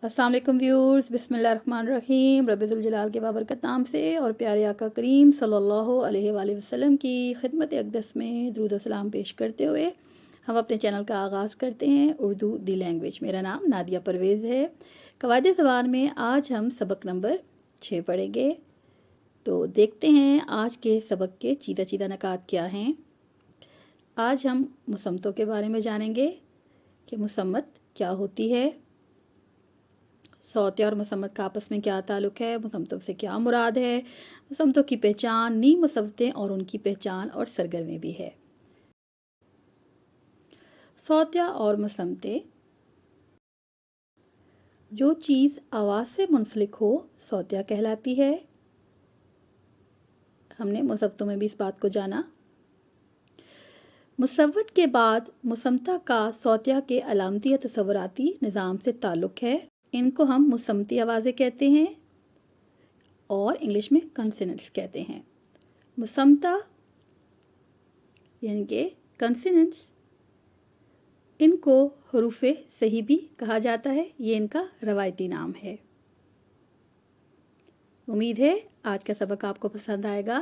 अस्सलाम वालेकुम व्यूअर्स, बिस्मिल्लाहिर्रहमानिर्रहीम। रब्बिल जलाल के बाबरकत नाम से और प्यारे आका करीम सल्लल्लाहु अलैहि वसल्लम की खिदमत अक़दस में दुरूद व सलाम पेश करते हुए हम अपने चैनल का आगाज़ करते हैं उर्दू दी लैंग्वेज। मेरा नाम नादिया परवेज़ है। कवायद ज़बान में आज हम सबक नंबर 6 पढ़ेंगे। तो देखते हैं आज के सबक के चीदा चीदा नकात क्या हैं। आज हम मुसम्मतों के बारे में जानेंगे कि मुसम्मत क्या होती है, सौतिया और मुसम्मत का आपस में क्या ताल्लुक़ है, मुसम्मतों से क्या मुराद है, मुसम्मतों की पहचान, नीम मुसव्वतें और उनकी पहचान और सरगर्मी भी है। सौतिया और मुसम्मतें, जो चीज़ आवाज़ से मुंसलिक हो सौतिया कहलाती है। हमने मुसव्वतों में भी इस बात को जाना। मुसव्वत के बाद मुसम्मता का सौतिया के अलामती या तसव्वुराती निज़ाम से ताल्लुक़ है। इनको हम मुसम्मती आवाज़ें कहते हैं और इंग्लिश में कंसोनेंट्स कहते हैं। मुसम्मता यानी कि कंसोनेंट्स, इनको हरूफ़े सही भी कहा जाता है। ये इनका रवायती नाम है। उम्मीद है आज का सबक आपको पसंद आएगा।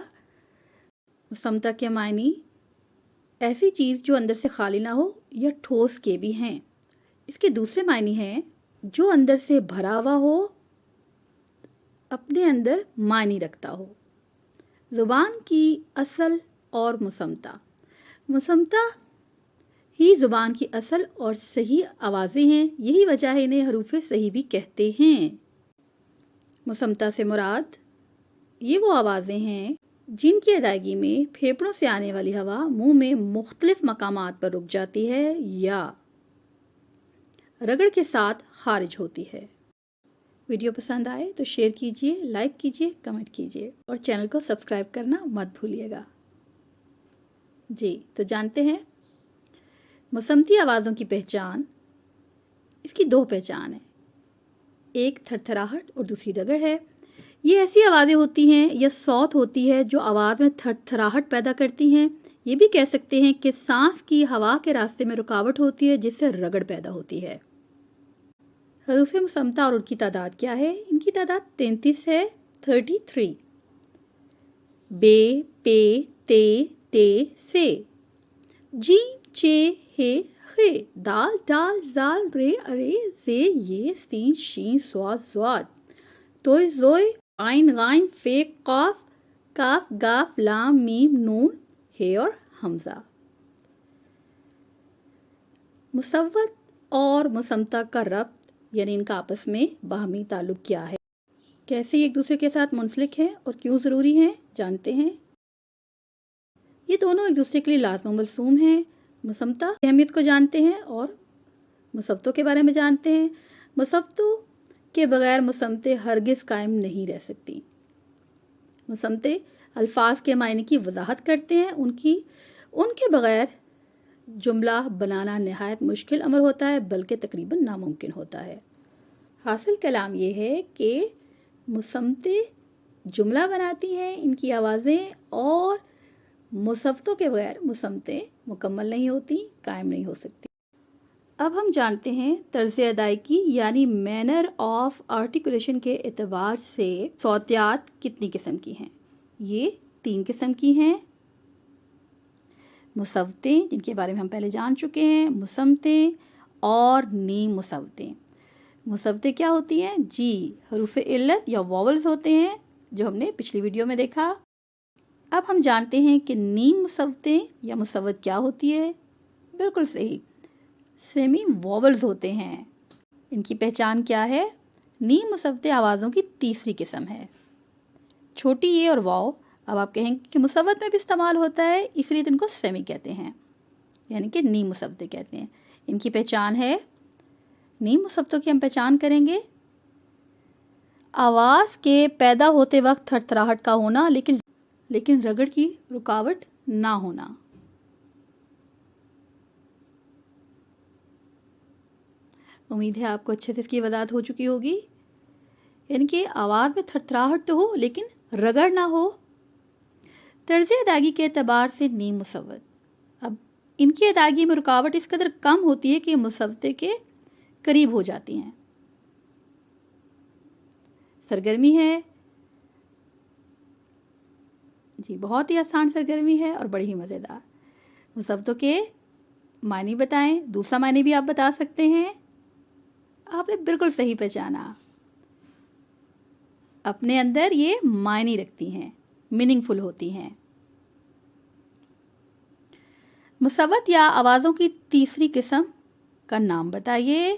मुसम्मता के मायनी ऐसी चीज़ जो अंदर से खाली ना हो या ठोस के भी हैं। इसके दूसरे मायने हैं जो अंदर से भरा हुआ हो, अपने अंदर मायने रखता हो। ज़ुबान की असल और मुसम्मता, मुसम्मता ही ज़ुबान की असल और सही आवाज़ें हैं। यही वजह है इन्हें हरूफ़े सही भी कहते हैं। मुसम्मता से मुराद ये वो आवाज़ें हैं जिनकी अदायगी में फेफड़ों से आने वाली हवा मुंह में मुख्तलिफ मकामात पर रुक जाती है या रगड़ के साथ खारिज होती है। वीडियो पसंद आए तो शेयर कीजिए, लाइक कीजिए, कमेंट कीजिए और चैनल को सब्सक्राइब करना मत भूलिएगा। जी, तो जानते हैं मुसम्मती आवाज़ों की पहचान। इसकी दो पहचान है, एक थरथराहट और दूसरी रगड़ है। ये ऐसी आवाज़ें होती हैं या सौत होती है जो आवाज़ में थरथराहट पैदा करती हैं। ये भी कह सकते हैं कि सांस की हवा के रास्ते में रुकावट होती है जिससे रगड़ पैदा होती है। हरूफ़े मुसम्मता और उनकी तादाद क्या है? इनकी तादाद 33 है, 33। बे, पे, ते, ते, से, जीम, चे, हे, खे, दाल, डाल, जाल, रे, अरे, जे, ये, सीन, शीन, स्वाद, स्वाद, तोय, जोय, आइन, गाइन, फे, काफ, काफ, गाफ, लाम, मीम, नून, हे और हमजा। मुसव्वत और मुसम्मता का रब्त यानी इनका आपस में बाहमी ताल्लुक़ क्या है, कैसे एक दूसरे के साथ मुंसलिक हैं और क्यों ज़रूरी हैं, जानते हैं। ये दोनों एक दूसरे के लिए लाज़िम मलसूम हैं। मुसम्मता की अहमियत को जानते हैं और मुसव्वतों के बारे में जानते हैं। मुसव्वतों के बगैर मुसम्मतें हरगिज़ कायम नहीं रह सकती। मुसम्मतें अल्फाज के मायने की वजाहत करते हैं। उनके बगैर जुमला बनाना नहायत मुश्किल अमर होता है, बल्कि तकरीबन नामुमकिन होता है। हासिल कलाम ये है कि मुसम्मतें जुमला बनाती हैं, इनकी आवाज़ें, और मुसव्वतों के बगैर मुसम्मतें मुकम्मल नहीं होती, कायम नहीं हो सकती। अब हम जानते हैं तर्ज अदायगी यानी मैनर ऑफ आर्टिकुलेशन के एतबार से सौतियात कितनी किस्म की हैं। ये 3 किस्म की हैं। मुसव्वतें, जिनके बारे में हम पहले जान चुके हैं, मुसम्मतें और नीम मुसव्वतें। मुसव्वतें क्या होती हैं? जी, हरूफ़े इल्लत या वॉवल्स होते हैं, जो हमने पिछली वीडियो में देखा। अब हम जानते हैं कि नीम मुसव्वतें या मुसव्वत क्या होती है। बिल्कुल सही, सेमी वॉवल्स होते हैं। इनकी पहचान क्या है? नीम मुसव्वतें आवाज़ों की तीसरी किस्म है। छोटी ए और वाव, अब आप कहेंगे कि मुसव्वत में भी इस्तेमाल होता है, इसलिए तो इनको सेमी कहते हैं, यानी कि नीम मुसव्वतें कहते हैं। इनकी पहचान है, नीम मुसव्वतों की हम पहचान करेंगे, आवाज़ के पैदा होते वक्त थरथराहट का होना, लेकिन रगड़ की रुकावट ना होना। उम्मीद है आपको अच्छे से इसकी वजाहत हो चुकी होगी। यानी कि आवाज़ में थरथराहट तो हो लेकिन रगड़ ना हो। तर्ज अदायगी के एतबार से नीम मुसव्वत, अब इनकी अदायगी में रुकावट इस कदर कम होती है कि मुसव्वतें के करीब हो जाती हैं। सरगर्मी है। जी, बहुत ही आसान सरगर्मी है और बड़ी ही मज़ेदार। मुसव्वतों के मायने बताएं। दूसरा मायने भी आप बता सकते हैं। आपने बिल्कुल सही पहचाना। अपने अंदर ये मायने रखती हैं, मीनिंगफुल होती हैं। मुसव्वत या आवाज़ों की तीसरी किस्म का नाम बताइए।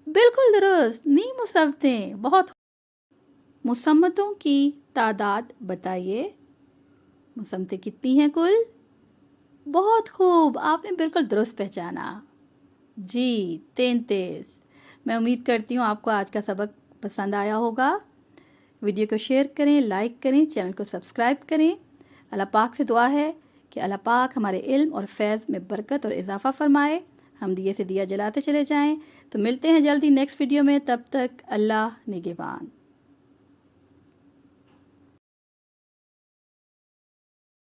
बिल्कुल दुरुस्त, नी मुसव्वतें। बहुत। मुसम्मतों की तादाद बताइए। मुसम्मतें कितनी हैं कुल? बहुत खूब, आपने बिल्कुल दुरुस्त पहचाना। जी, 33। मैं उम्मीद करती हूँ आपको आज का सबक पसंद आया होगा। वीडियो को शेयर करें, लाइक करें, चैनल को सब्सक्राइब करें। अल्लाह पाक से दुआ है कि अल्लाह पाक हमारे इल्म और फैज़ में बरकत और इजाफ़ा फरमाए। हम दिए से दिया जलाते चले जाएं। तो मिलते हैं जल्दी नेक्स्ट वीडियो में। तब तक अल्लाह निगहबान।